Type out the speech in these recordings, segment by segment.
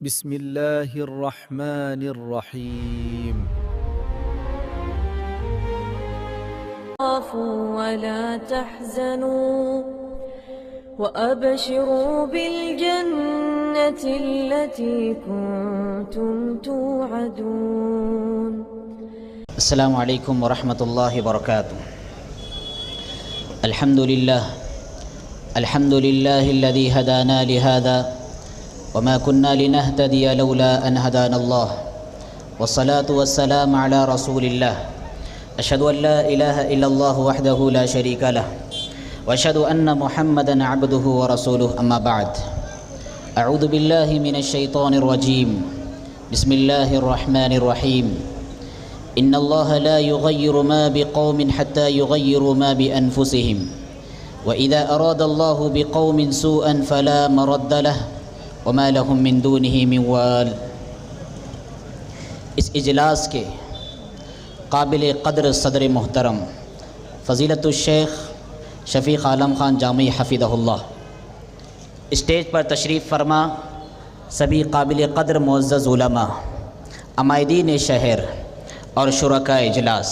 بسم الله الرحمن الرحيم. خافوا ولا تحزنوا وأبشروا بالجنة التي كنتم توعدون. السلام عليكم ورحمة الله وبركاته. الحمد لله الذي هدانا لهذا وما كنا لنهتدي لولا أن هدانا الله، والصلاة والسلام على رسول الله. أشهد أن لا إله إلا الله وحده لا شريك له، وأشهد أن محمدًا عبده ورسوله. أما بعد، أعوذ بالله من الشيطان الرجيم. بسم الله الرحمن الرحيم. إن الله لا يغير ما بقوم حتى يغيروا ما بأنفسهم، وإذا أراد الله بقوم سوءا فلا مرد له وما لهم من دونه من وال. اس اجلاس کے قابل قدر صدر محترم فضیلت الشیخ شفیق عالم خان جامعی حفظہ اللہ، اسٹیج پر تشریف فرما سبھی قابل قدر معزز علماء، عمائدین شہر اور شرکاء اجلاس،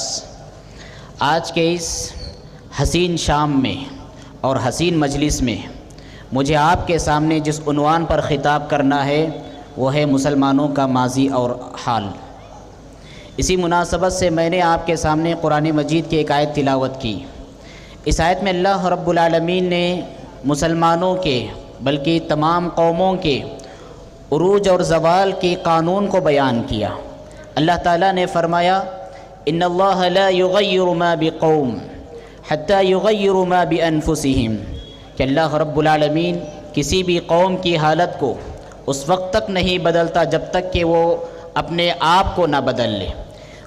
آج کے اس حسین شام میں اور حسین مجلس میں مجھے آپ کے سامنے جس عنوان پر خطاب کرنا ہے وہ ہے مسلمانوں کا ماضی اور حال. اسی مناسبت سے میں نے آپ کے سامنے قرآن مجید کی ایک آیت تلاوت کی. اس آیت میں اللہ رب العالمین نے مسلمانوں کے بلکہ تمام قوموں کے عروج اور زوال کے قانون کو بیان کیا. اللہ تعالیٰ نے فرمایا ان اللہ لا یغیر ما بقوم حتی یغیروا ما بانفسہم، کہ اللہ رب العالمین کسی بھی قوم کی حالت کو اس وقت تک نہیں بدلتا جب تک کہ وہ اپنے آپ کو نہ بدل لے.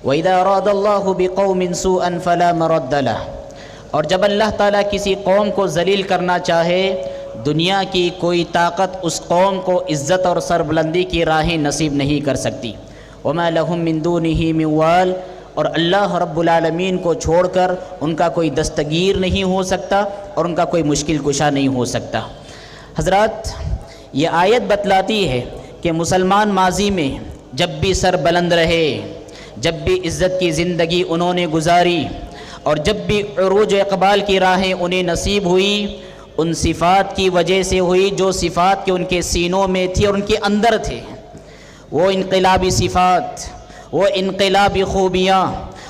وَإِذَا أَرَادَ اللَّهُ بِقَوْمٍ سُوءًا فَلَا مَرَدَّ لَهُ، اور جب اللہ تعالیٰ کسی قوم کو ذلیل کرنا چاہے دنیا کی کوئی طاقت اس قوم کو عزت اور سربلندی کی راہیں نصیب نہیں کر سکتی. وَمَا لَهُم مِّن دُونِهِ مِن وَالٍ، اور اللہ رب العالمین کو چھوڑ کر ان کا کوئی دستگیر نہیں ہو سکتا اور ان کا کوئی مشکل کشا نہیں ہو سکتا. حضرات، یہ آیت بتلاتی ہے کہ مسلمان ماضی میں جب بھی سر بلند رہے، جب بھی عزت کی زندگی انہوں نے گزاری اور جب بھی عروج و اقبال کی راہیں انہیں نصیب ہوئی، ان صفات کی وجہ سے ہوئی جو صفات کے ان کے سینوں میں تھی اور ان کے اندر تھے. وہ انقلابی صفات، وہ انقلابی خوبیاں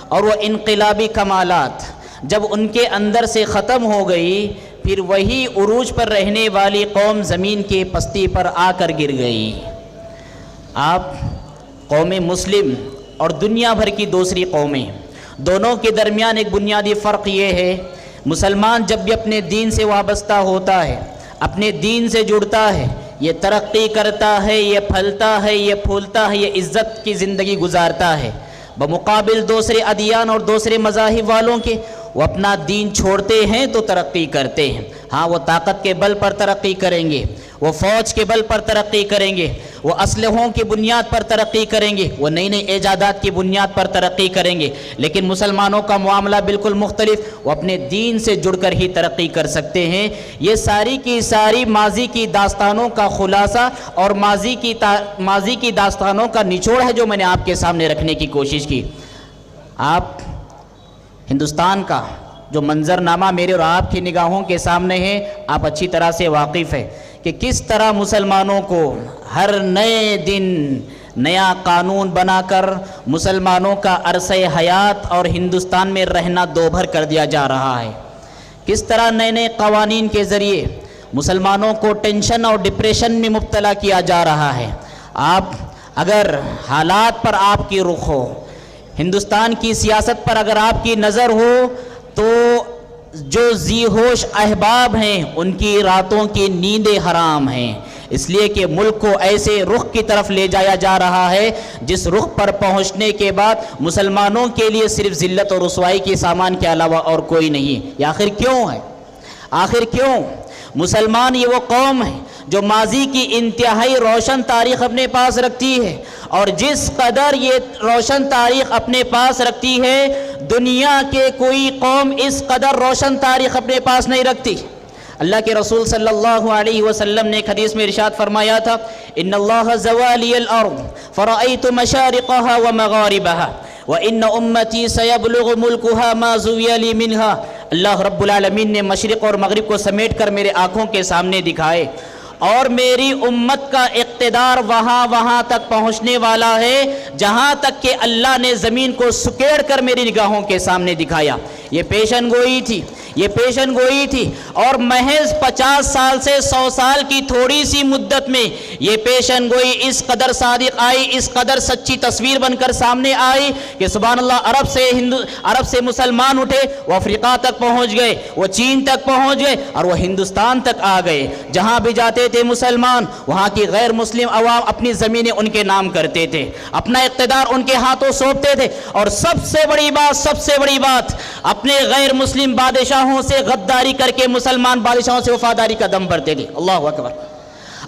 اور وہ انقلابی کمالات جب ان کے اندر سے ختم ہو گئی، پھر وہی عروج پر رہنے والی قوم زمین کی پستی پر آ کر گر گئی. آپ قوم مسلم اور دنیا بھر کی دوسری قومیں، دونوں کے درمیان ایک بنیادی فرق یہ ہے، مسلمان جب بھی اپنے دین سے وابستہ ہوتا ہے، اپنے دین سے جڑتا ہے، یہ ترقی کرتا ہے، یہ پھلتا ہے، یہ پھولتا ہے، یہ عزت کی زندگی گزارتا ہے. بمقابل دوسرے ادیان اور دوسرے مذاہب والوں کے، وہ اپنا دین چھوڑتے ہیں تو ترقی کرتے ہیں. ہاں، وہ طاقت کے بل پر ترقی کریں گے، وہ فوج کے بل پر ترقی کریں گے، وہ اسلحوں کی بنیاد پر ترقی کریں گے، وہ نئی نئی ایجادات کی بنیاد پر ترقی کریں گے. لیکن مسلمانوں کا معاملہ بالکل مختلف، وہ اپنے دین سے جڑ کر ہی ترقی کر سکتے ہیں. یہ ساری کی ساری ماضی کی داستانوں کا خلاصہ اور ماضی کی داستانوں کا نچوڑ ہے جو میں نے آپ کے سامنے رکھنے کی کوشش کی. آپ ہندوستان کا جو منظرنامہ میرے اور آپ کی نگاہوں کے سامنے ہے، آپ اچھی طرح سے واقف ہے کہ کس طرح مسلمانوں کو ہر نئے دن نیا قانون بنا کر مسلمانوں کا عرصہ حیات اور ہندوستان میں رہنا دوبھر کر دیا جا رہا ہے. کس طرح نئے نئے قوانین کے ذریعے مسلمانوں کو ٹینشن اور ڈپریشن میں مبتلا کیا جا رہا ہے. آپ اگر حالات پر آپ کی رخ ہو، ہندوستان کی سیاست پر اگر آپ کی نظر ہو، تو جو ذی ہوش احباب ہیں ان کی راتوں کی نیندیں حرام ہیں، اس لیے کہ ملک کو ایسے رخ کی طرف لے جایا جا رہا ہے جس رخ پر پہنچنے کے بعد مسلمانوں کے لیے صرف ذلت اور رسوائی کے سامان کے علاوہ اور کوئی نہیں. یہ آخر کیوں ہے؟ آخر کیوں؟ مسلمان یہ وہ قوم ہے جو ماضی کی انتہائی روشن تاریخ اپنے پاس رکھتی ہے، اور جس قدر یہ روشن تاریخ اپنے پاس رکھتی ہے، دنیا کے کوئی قوم اس قدر روشن تاریخ اپنے پاس نہیں رکھتی. اللہ کے رسول صلی اللہ علیہ وسلم نے ایک حدیث میں ارشاد فرمایا تھا ان اللہ زوالی الارض فرأیت مشارقها ومغاربها وان امتی سیبلغ ملکها ما زوی لی منها. اللہ رب العالمین نے مشرق اور مغرب کو سمیٹ کر میرے آنکھوں کے سامنے دکھائے اور میری امت کا اقتدار وہاں تک پہنچنے والا ہے جہاں تک کہ اللہ نے زمین کو سکیڑ کر میری نگاہوں کے سامنے دکھایا. یہ پیشن گوئی تھی اور محض 50 سال سے 100 سال کی تھوڑی سی مدت میں یہ پیشن گوئی اس قدر صادق آئی, اس قدر سچی تصویر بن کر سامنے آئی کہ سبحان اللہ عرب سے مسلمان اٹھے, وہ افریقہ تک پہنچ گئے, وہ چین تک پہنچ گئے اور وہ ہندوستان تک آ گئے. جہاں بھی جاتے تھے مسلمان وہاں کی غیر مسلم عوام اپنی زمینیں ان کے نام کرتے تھے, اپنا اقتدار ان کے ہاتھوں سونپتے تھے. اور سب سے بڑی بات اپنے غیر مسلم بادشاہوں سے غداری کر کے مسلمان بادشاہوں سے وفاداری کا دم بھرتے تھے. اللہ اکبر.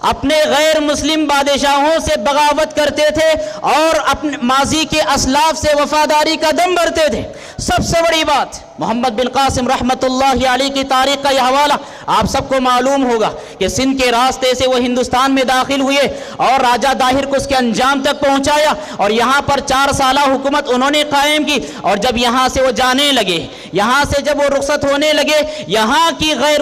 اپنے غیر مسلم بادشاہوں سے بغاوت کرتے تھے اور اپنے ماضی کے اسلاف سے وفاداری کا دم بھرتے تھے. سب سے بڑی بات محمد بن قاسم رحمت اللہ علیہ کی تاریخ کا یہ حوالہ آپ سب کو معلوم ہوگا کہ سندھ کے راستے سے وہ ہندوستان میں داخل ہوئے اور راجہ داہر کو اس کے انجام تک پہنچایا اور یہاں پر 4 سالہ حکومت انہوں نے قائم کی. اور جب یہاں سے وہ جانے لگے, یہاں سے جب وہ رخصت ہونے لگے, یہاں کی غیر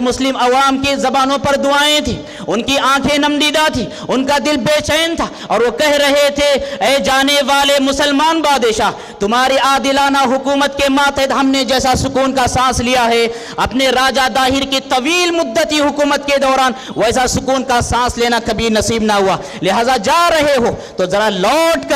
مسلم عوام کی زبانوں پر دعائیں تھیں, ان کی آنکھیں نمدیدہ تھیں, ان کا دل بے چین تھا اور وہ کہہ رہے تھے اے جانے والے مسلمان بادشاہ, تمہاری عادلانہ حکومت کے ماتحت ہم نے جیسا سکون کا سانس لیا ہے اپنے راجہ داہر کی طویل مدتی حکومت کے دوران ویسا سکون کا سانس لینا کبھی نصیب نہ ہوا. لہٰذا جا رہے ہو تو ذرا لوٹ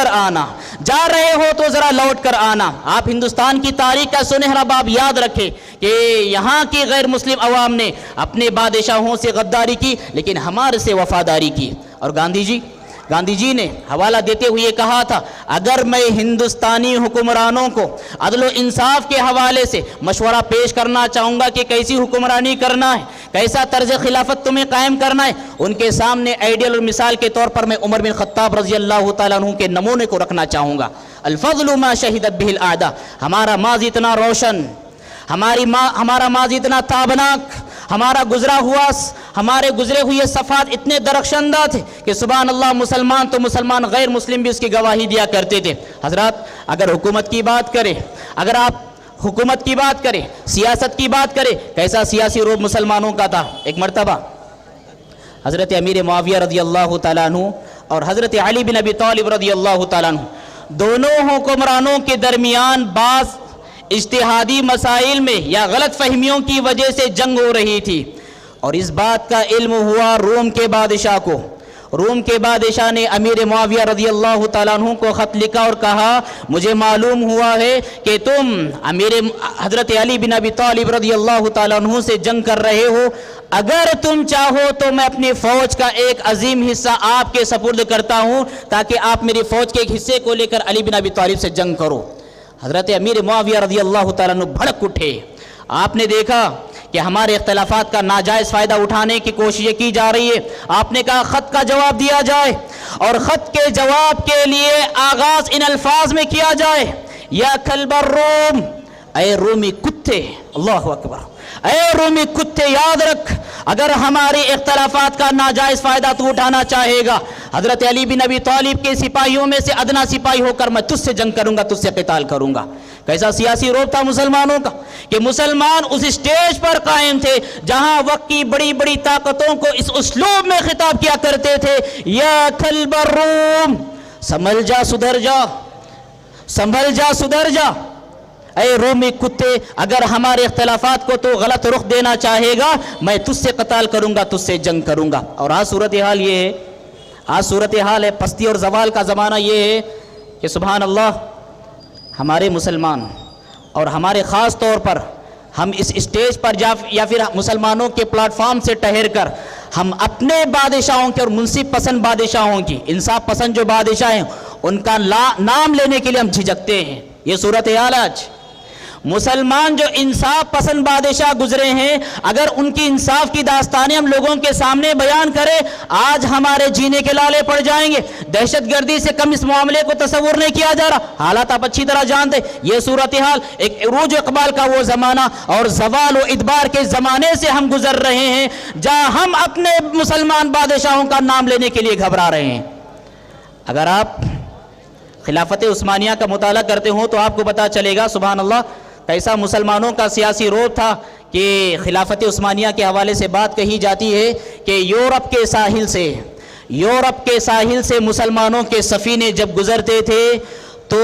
کر آنا. آپ ہندوستان کی تاریخ کا سنہرا باب یاد رکھیں کہ یہاں کی غیر مسلم عوام نے اپنے بادشاہوں سے غداری کی لیکن ہمارے سے وفاداری کی. اور گاندھی جی نے حوالہ دیتے ہوئے کہا تھا اگر میں ہندوستانی حکمرانوں کو عدل و انصاف کے حوالے سے مشورہ پیش کرنا چاہوں گا کہ کیسی حکمرانی کرنا ہے, کیسا طرز خلافت تمہیں قائم کرنا ہے, ان کے سامنے آئیڈیل اور مثال کے طور پر میں عمر بن خطاب رضی اللہ تعالیٰ عنہ کے نمونے کو رکھنا چاہوں گا. الفضل ما شہدت به الاعداء. ہمارا ماضی اتنا روشن, ہمارا ماضی اتنا تابناک, ہمارے گزرے ہوئے صفحات اتنے درخشندہ تھے کہ سبحان اللہ مسلمان تو مسلمان غیر مسلم بھی اس کی گواہی دیا کرتے تھے. حضرات اگر حکومت کی بات کریں, اگر آپ حکومت کی بات کریں, سیاست کی بات کریں, کیسا سیاسی روب مسلمانوں کا تھا. ایک مرتبہ حضرت امیر معاویہ رضی اللہ تعالیٰ عنہ اور حضرت علی بن ابی طالب رضی اللہ تعالیٰ عنہ دونوں حکمرانوں کے درمیان بعض اجتہادی مسائل میں یا غلط فہمیوں کی وجہ سے جنگ ہو رہی تھی اور اس بات کا علم ہوا روم کے بادشاہ کو. روم کے بادشاہ نے امیر معاویہ رضی اللہ تعالیٰ عنہ کو خط لکھا اور کہا مجھے معلوم ہوا ہے کہ تم حضرت علی بن ابی طالب رضی اللہ تعالیٰ عنہ سے جنگ کر رہے ہو, اگر تم چاہو تو میں اپنی فوج کا ایک عظیم حصہ آپ کے سپرد کرتا ہوں تاکہ آپ میری فوج کے ایک حصے کو لے کر علی بن ابی طالب سے جنگ کرو. حضرت امیر معاویہ رضی اللہ تعالیٰ عنہ بھڑک اٹھے. آپ نے دیکھا کہ ہمارے اختلافات کا ناجائز فائدہ اٹھانے کی کوششیں کی جا رہی ہے. آپ نے کہا خط کا جواب دیا جائے اور خط کے جواب کے لیے آغاز ان الفاظ میں کیا جائے یا کلب الروم, اے رومی کتے. اللہ اکبر. اے رومی کتے یاد رکھ اگر ہمارے اختلافات کا ناجائز فائدہ تو اٹھانا چاہے گا, حضرت علی بن ابی طالب کے سپاہیوں میں سے ادنا سپاہی ہو کر میں تجھ سے جنگ کروں گا, تجھ سے قتال کروں گا. کیسا سیاسی روب تھا مسلمانوں کا کہ مسلمان اس اسٹیج پر قائم تھے جہاں وقت کی بڑی بڑی طاقتوں کو اس اسلوب میں خطاب کیا کرتے تھے یا کلب الروم, سنبھل جا سدھر جا. اے رومی کتے اگر ہمارے اختلافات کو تو غلط رخ دینا چاہے گا میں تجھ سے قتال کروں گا, تجھ سے جنگ کروں گا. اور آج صورتحال ہے پستی اور زوال کا زمانہ یہ ہے کہ سبحان اللہ ہمارے مسلمان اور ہمارے خاص طور پر ہم اس اسٹیج پر یا پھر مسلمانوں کے پلیٹ فارم سے ٹھہر کر ہم اپنے بادشاہوں کے اور منصف پسند بادشاہوں کی, انصاف پسند جو بادشاہ ہیں ان کا نام لینے کے لیے ہم جھجکتے ہیں. یہ صورتحال آج مسلمان جو انصاف پسند بادشاہ گزرے ہیں، اگر ان کی انصاف کی داستانیں ہم لوگوں کے سامنے بیان کریں، آج ہمارے جینے کے لالے پڑ جائیں گے۔ دہشت گردی سے کم اس معاملے کو تصور نہیں کیا جا رہا۔ حالات آپ اچھی طرح جانتے، یہ صورتحال ایک عروج و اقبال کا وہ زمانہ اور زوال و ادبار کے زمانے سے ہم گزر رہے ہیں جہاں ہم اپنے مسلمان بادشاہوں کا نام لینے کے لیے گھبرا رہے ہیں۔ اگر آپ خلافت عثمانیہ کا مطالعہ کرتے ہوں تو آپ کو پتہ چلے گا سبحان اللہ کیسا مسلمانوں کا سیاسی روب تھا کہ خلافت عثمانیہ کے حوالے سے بات کہی جاتی ہے کہ یورپ کے ساحل سے مسلمانوں کے سفینے جب گزرتے تھے تو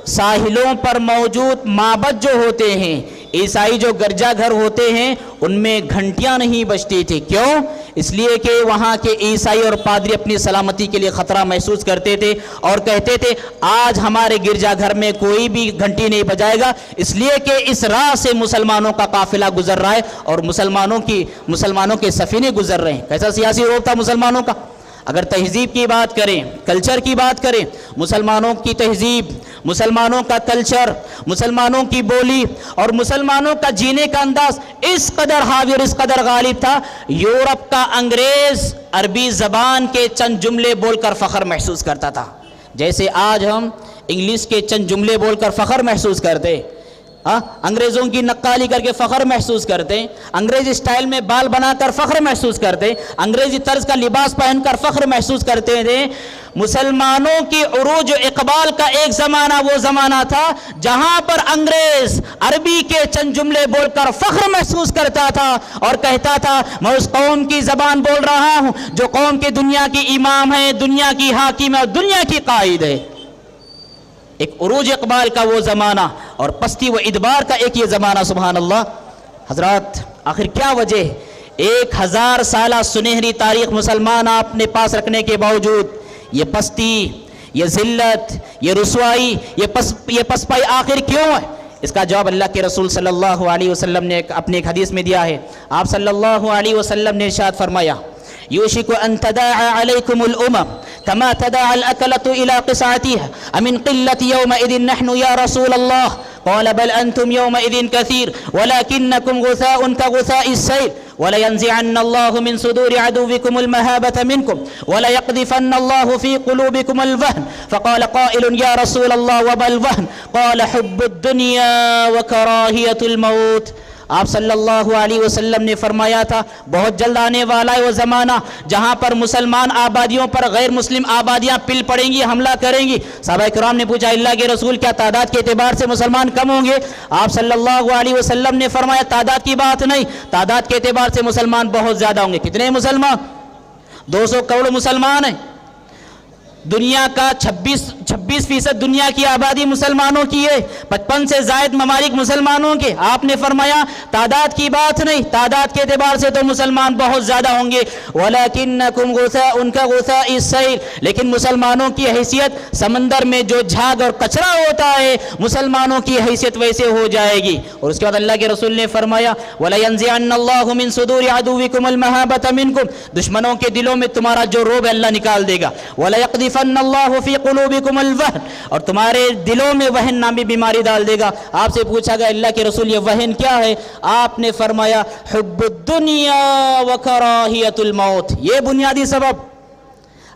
ساحلوں پر موجود معبد جو ہوتے ہیں، عیسائی جو گرجا گھر ہوتے ہیں، ان میں گھنٹیاں نہیں بجتی تھی۔ کیوں؟ اس لیے کہ وہاں کے عیسائی اور پادری اپنی سلامتی کے لیے خطرہ محسوس کرتے تھے اور کہتے تھے آج ہمارے گرجا گھر میں کوئی بھی گھنٹی نہیں بجائے گا، اس لیے کہ اس راہ سے مسلمانوں کا قافلہ گزر رہا ہے اور مسلمانوں کے سفینے گزر رہے ہیں۔ کیسا سیاسی روب تھا مسلمانوں کا۔ اگر تہذیب کی بات کریں، کلچر کی بات کریں، مسلمانوں کی تہذیب، مسلمانوں کا کلچر، مسلمانوں کی بولی اور مسلمانوں کا جینے کا انداز اس قدر حاوی اور اس قدر غالب تھا، یورپ کا انگریز عربی زبان کے چند جملے بول کر فخر محسوس کرتا تھا، جیسے آج ہم انگلش کے چند جملے بول کر فخر محسوس کرتے، انگریزوں کی نقالی کر کے فخر محسوس کرتے، انگریزی اسٹائل میں بال بنا کر فخر محسوس کرتے، انگریزی طرز کا لباس پہن کر فخر محسوس کرتے تھے۔ مسلمانوں کی عروج و اقبال کا ایک زمانہ وہ زمانہ تھا جہاں پر انگریز عربی کے چند جملے بول کر فخر محسوس کرتا تھا اور کہتا تھا میں اس قوم کی زبان بول رہا ہوں جو قوم کے دنیا کی امام ہے، دنیا کی حاکم ہے اور دنیا کی قائد ہے۔ ایک عروج اقبال کا وہ زمانہ اور پستی و ادبار کا ایک یہ زمانہ، سبحان اللہ۔ حضرات آخر کیا وجہ؟ 1000 سالہ سنہری تاریخ مسلمان اپنے پاس رکھنے کے باوجود یہ پستی، یہ ذلت، یہ رسوائی، یہ پسپائی آخر کیوں ہے؟ اس کا جواب اللہ کے رسول صلی اللہ علیہ وسلم نے اپنے ایک حدیث میں دیا ہے۔ آپ صلی اللہ علیہ وسلم نے ارشاد فرمایا یوشک ان تداعى عليكم الامم كما تداعى الاكلة الى قصعتها امن قلة يومئذ نحن يا رسول الله قال بل انتم يومئذ كثير ولكنكم غثاء كغثاء السيل ولينزعن الله من صدور عدوكم المهابة منكم وليقذفن الله في قلوبكم الوهن فقال قائل يا رسول الله وما الوهن قال حب الدنيا وكراهية الموت۔ آپ صلی اللہ علیہ وسلم نے فرمایا تھا بہت جلد آنے والا ہے وہ زمانہ جہاں پر مسلمان آبادیوں پر غیر مسلم آبادیاں پل پڑیں گی، حملہ کریں گی۔ صحابہ کرام نے پوچھا اللہ کے رسول کیا تعداد کے اعتبار سے مسلمان کم ہوں گے؟ آپ صلی اللہ علیہ وسلم نے فرمایا تعداد کی بات نہیں، تعداد کے اعتبار سے مسلمان بہت زیادہ ہوں گے۔ کتنے مسلمان؟ 200 کروڑ مسلمان ہیں۔ دنیا کا 26% دنیا کی آبادی مسلمانوں کی ہے، 55 سے زائد ممالک مسلمانوں کے۔ آپ نے فرمایا تعداد کی بات نہیں، تعداد کے اعتبار سے تو مسلمان بہت زیادہ ہوں گے۔ وَلَكِنَّكُمْ غُثَاءٌ كَغُثَاءِ السَّيْلِ، لیکن مسلمانوں کی حیثیت سمندر میں جو جھاگ اور کچرا ہوتا ہے مسلمانوں کی حیثیت ویسے ہو جائے گی۔ اور اس کے بعد اللہ کے رسول نے فرمایا وَلَيَنزِعَنَّ اللَّهُ مِن صُدُورِ عَدُوِّكُمُ الْمَهَابَةَ مِنكُمْ، دشمنوں کے دلوں میں تمہارا جو روب ہے اللہ نکال دے گا۔ وَلَيَقْذِفَنَّ اللہ فی قلوبکم الوہن، اور تمہارے دلوں میں وہن نامی بیماری ڈال دے گا۔ آپ سے پوچھا گیا اللہ کے رسول یہ وہن کیا ہے؟ آپ نے فرمایا حب الدنیا وکراہیت الموت۔ یہ بنیادی سبب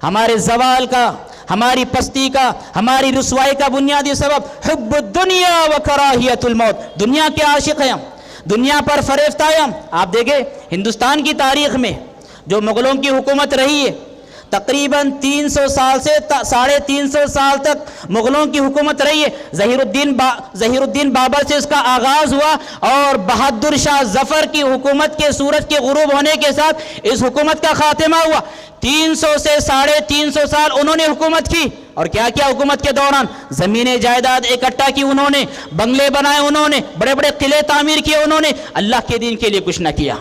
ہمارے زوال کا، ہماری پستی کا، ہماری رسوائی کا بنیادی سبب حب الدنیا وکراہیت الموت۔ دنیا کے عاشق ہیں ہم، دنیا پر فریفتہ ہیں ہم۔ آپ دیکھیں ہندوستان کی تاریخ میں جو مغلوں کی حکومت رہی ہے تقریباً 300 سال سے 350 سال تک مغلوں کی حکومت رہی ہے۔ ظہیر الدین بابر سے اس کا آغاز ہوا اور بہادر شاہ ظفر کی حکومت کے سورج کے غروب ہونے کے ساتھ اس حکومت کا خاتمہ ہوا۔ 300 سے 350 سال انہوں نے حکومت کی، اور کیا کیا حکومت کے دوران؟ زمینیں جائیداد اکٹھا کی انہوں نے، بنگلے بنائے انہوں نے، بڑے بڑے قلعے تعمیر کیے انہوں نے، اللہ کے دین کے لیے کچھ نہ کیا،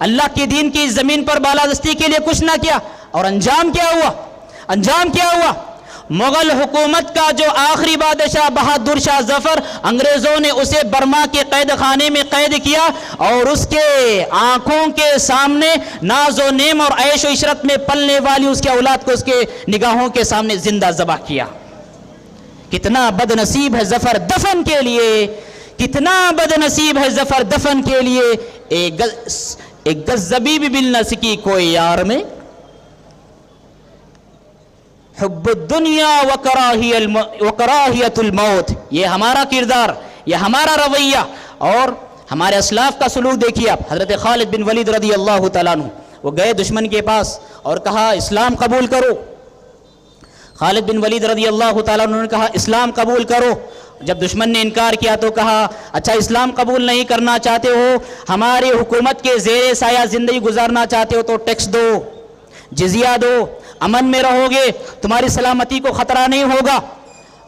اللہ کے دین کی زمین پر بالادستی کے لیے کچھ نہ کیا۔ اور انجام کیا ہوا؟ انجام کیا ہوا؟ مغل حکومت کا جو آخری بادشاہ بہادر شاہ ظفر، انگریزوں نے اسے برما کے قید خانے میں قید کیا اور اس کے آنکھوں کے سامنے ناز و نعم اور عیش و عشرت میں پلنے والی اس کے اولاد کو اس کے نگاہوں کے سامنے زندہ ذبح کیا۔ کتنا بد نصیب ہے ظفر دفن کے لیے، کتنا بد نصیب ہے ظفر دفن کے لیے ایک گز زبیب بھی مل نہ سکی کوئی یار میں. حب الدنیا وکراہیت الموت، یہ ہمارا کردار، یہ ہمارا رویہ. اور ہمارے اسلاف کا سلوک دیکھیے آپ. حضرت خالد بن ولید رضی اللہ تعالیٰ عنہ وہ گئے دشمن کے پاس اور کہا اسلام قبول کرو. خالد بن ولید رضی اللہ تعالیٰ عنہ نے کہا اسلام قبول کرو. جب دشمن نے انکار کیا تو کہا اچھا اسلام قبول نہیں کرنا چاہتے ہو، ہماری حکومت کے زیر سایہ زندگی گزارنا چاہتے ہو تو ٹیکس دو، جزیہ دو، امن میں رہو گے، تمہاری سلامتی کو خطرہ نہیں ہوگا.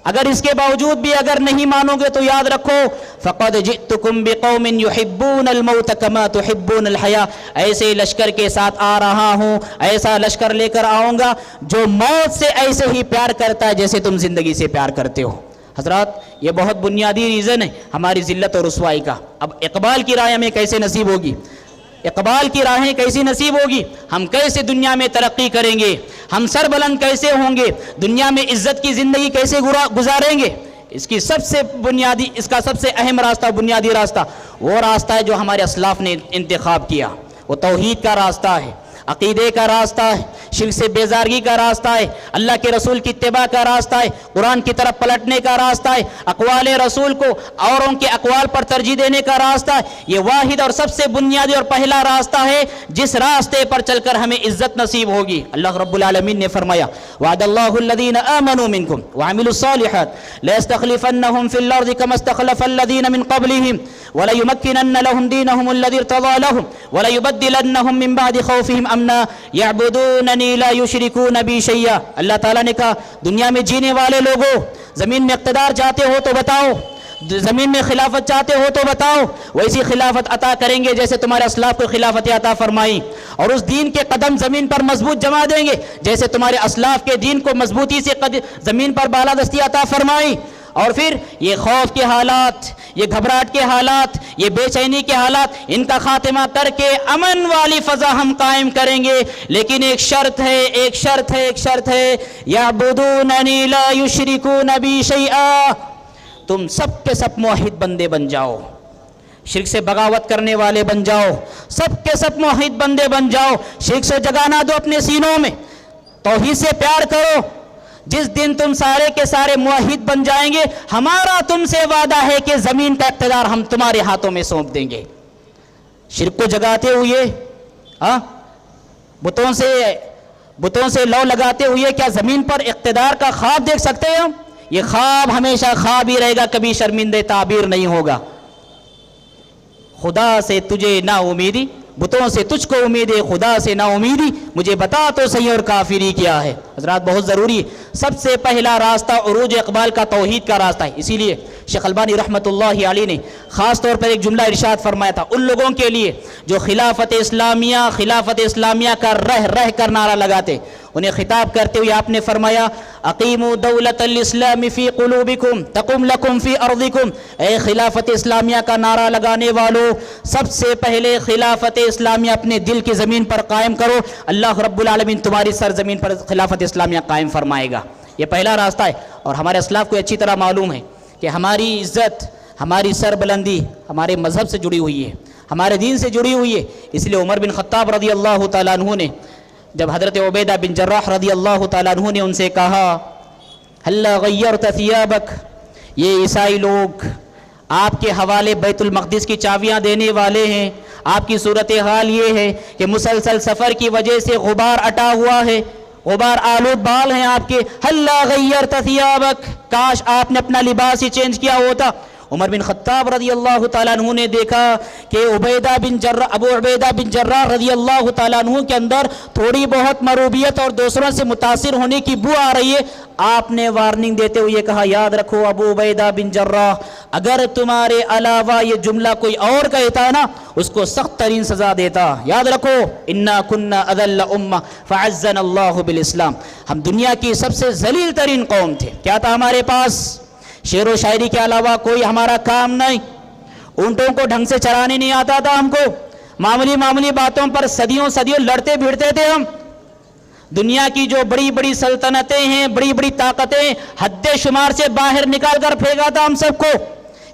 اگر اس کے باوجود بھی اگر نہیں مانو گے تو یاد رکھو فقد جئتکم بقوم یحبون الموت کما تحبون الحیاء، ایسے لشکر کے ساتھ آ رہا ہوں، ایسا لشکر لے کر آؤں گا جو موت سے ایسے ہی پیار کرتا ہے جیسے تم زندگی سے پیار کرتے ہو. حضرات یہ بہت بنیادی ریزن ہے ہماری ذلت اور رسوائی کا. اب اقبال کی راہ ہمیں کیسے نصیب ہوگی؟ اقبال کی راہیں کیسی نصیب ہوگی؟ ہم کیسے دنیا میں ترقی کریں گے؟ ہم سر بلند کیسے ہوں گے؟ دنیا میں عزت کی زندگی کیسے گزاریں گے؟ اس کا سب سے اہم راستہ، بنیادی راستہ وہ راستہ ہے جو ہمارے اسلاف نے انتخاب کیا. وہ توحید کا راستہ ہے، عقیدے کا راستہ ہے، شرک سے بیزارگی کا راستہ ہے، اللہ کے رسول کی اتباع کا راستہ ہے، قرآن کی طرف پلٹنے کا راستہ ہے، اقوال رسول کو اوروں کے اقوال پر ترجیح دینے کا راستہ ہے. یہ واحد اور سب سے بنیادی اور پہلا راستہ ہے جس راستے پر چل کر ہمیں عزت نصیب ہوگی. اللہ رب العالمین نے فرمایا وعد اللہ الذین آمنوا منکم وعملوا الصالحات لیستخلفنہم فی الارض کما استخلف الذین من قبلہم ولیمکنن لہم دینہم الذی ارتضی لہم ولیبدلنہم من بعد خوفہم امنا یعبدوننی لا یشرکون بی شیئا. اللہ تعالیٰ نے کہا دنیا میں جینے والے لوگوں، زمین میں اقتدار چاہتے ہو تو بتاؤ، زمین میں خلافت چاہتے ہو تو بتاؤ، ویسی خلافت عطا کریں گے جیسے تمہارے اسلاف کو خلافت عطا فرمائی. اور اس دین کے قدم زمین پر مضبوط جما دیں گے جیسے تمہارے اسلاف کے دین کو مضبوطی سے زمین پر بالادستی عطا فرمائی. اور پھر یہ خوف کے حالات، یہ گھبراہٹ کے حالات، یہ بے چینی کے حالات، ان کا خاتمہ کر کے امن والی فضا ہم قائم کریں گے. لیکن ایک شرط ہے یعبدوننی لا یشرکون بی شیئا. تم سب کے سب موحد بندے بن جاؤ، شرک سے بغاوت کرنے والے بن جاؤ، سب کے سب موحد بندے بن جاؤ. شرک سے جگانا دو اپنے سینوں میں، توحید سے پیار کرو. جس دن تم سارے کے سارے موحد بن جائیں گے ہمارا تم سے وعدہ ہے کہ زمین کا اقتدار ہم تمہارے ہاتھوں میں سونپ دیں گے. شرک کو جگاتے ہوئے، بتوں سے لو لگاتے ہوئے کیا زمین پر اقتدار کا خواب دیکھ سکتے ہیں ہم؟ یہ خواب ہمیشہ خواب ہی رہے گا، کبھی شرمندہ تعبیر نہیں ہوگا. خدا سے تجھے نا امیدی، بتوں سے تجھ کو امید ہے، خدا سے نا امیدی، مجھے بتا تو صحیح اور کافری کیا ہے. حضرات بہت ضروری ہے. سب سے پہلا راستہ عروج اقبال کا توحید کا راستہ ہے. اسی لیے شیخ البانی رحمۃ اللہ علیہ نے خاص طور پر ایک جملہ ارشاد فرمایا تھا ان لوگوں کے لیے جو خلافت اسلامیہ کا رہ کر نعرہ لگاتے. انہیں خطاب کرتے ہوئے آپ نے فرمایا اقیموا دولت الاسلام فی قلوبکم تقم لکم فی ارضکم. اے خلافت اسلامیہ کا نعرہ لگانے والوں، سب سے پہلے خلافت اسلامیہ اپنے دل کی زمین پر قائم کرو، اللہ رب العالمین تمہاری سرزمین پر خلافت اسلامیہ قائم فرمائے گا. یہ پہلا راستہ ہے. اور ہمارے اسلاف کو اچھی طرح معلوم ہے کہ ہماری عزت، ہماری سر بلندی ہمارے مذہب سے جڑی ہوئی ہے، ہمارے دین سے جڑی ہوئی ہے. اس لیے عمر بن خطاب رضی اللہ تعالیٰ عنہ نے جب حضرت عبیدہ بن جراح رضی اللہ تعالیٰ عنہ نے ان سے کہا ہلا غیرت ثیابک، یہ عیسائی لوگ آپ کے حوالے بیت المقدس کی چابیاں دینے والے ہیں، آپ کی صورتحال یہ ہے کہ مسلسل سفر کی وجہ سے غبار اٹا ہوا ہے، غبار آلود بال ہیں آپ کے، ہلا غیرت ثیابک، کاش آپ نے اپنا لباس ہی چینج کیا ہوتا. عمر بن خطاب رضی اللہ تعالیٰ عنہ نے دیکھا کہ ابو عبیدہ بن جراح رضی اللہ تعالیٰ عنہ کے اندر تھوڑی بہت مروبیت اور دوسروں سے متاثر ہونے کی بو آ رہی ہے. آپ نے وارننگ دیتے ہوئے کہا یاد رکھو ابو عبیدہ بن جراح، اگر تمہارے علاوہ یہ جملہ کوئی اور کہتا نا اس کو سخت ترین سزا دیتا. یاد رکھو انا کنا اذل امہ فعزنا اللہ بالاسلام، ہم دنیا کی سب سے ذلیل ترین قوم تھے. کیا تھا ہمارے پاس؟ شعر و شاعری کے علاوہ کوئی ہمارا کام نہیں، اونٹوں کو ڈھنگ سے چرانے نہیں آتا تھا ہم کو، معمولی باتوں پر صدیوں لڑتے بھیڑتے تھے ہم. دنیا کی جو بڑی بڑی سلطنتیں ہیں، بڑی بڑی طاقتیں حد شمار سے باہر نکال کر پھینکا تھا ہم سب کو.